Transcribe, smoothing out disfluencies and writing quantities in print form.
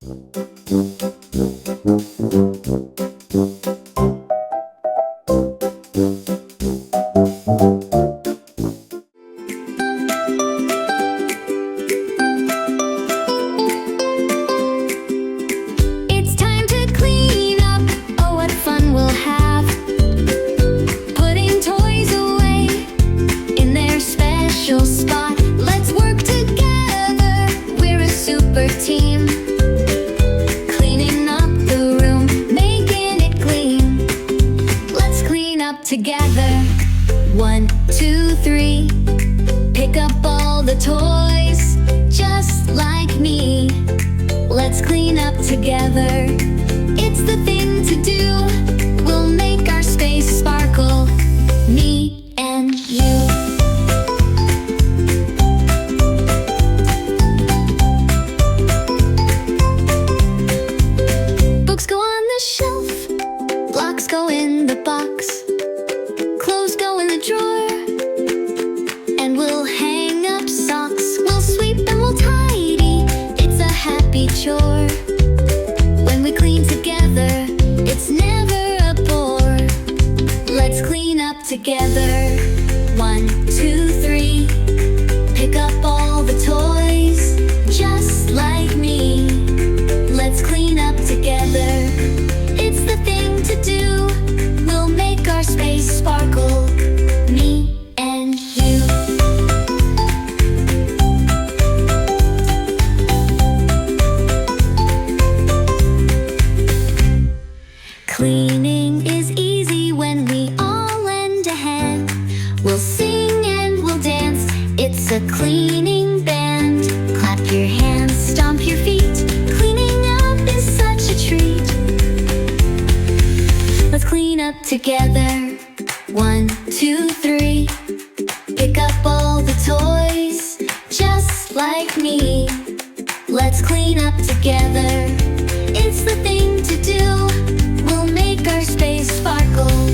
It's time to clean up. Oh, what fun we'll have. Putting toys away in their special spot. Let's work together. We're a super team. Cleaning up the room, making it clean. Let's clean up together. 1, 2, 3. Pick up all the toys, just like me. Let's clean up together. It's the thing to do. We'll make our space sparkle. Me and you. Books go on the shelf, blocks go in the box, clothes go in the drawer, and we'll hang up socks. We'll sweep and we'll tidy. It's a happy chore. When we clean together, it's never a bore. Let's clean up together. 1, 2, 3. Pick up all the toys, just like me. Let's clean up together. It's the thing to do. We'll make our space sparkle. Me and you. Cleaning is easy when we all lend a hand. We'll sing and we'll dance. It's a cleaning band. Clap your hands, stomp your feet. Cleaning up is such a treat. Let's clean up together. 1, 2, 3. Pick up all the toys, just like me. Let's clean up together. It's the thing to do. We'll make our space sparkle.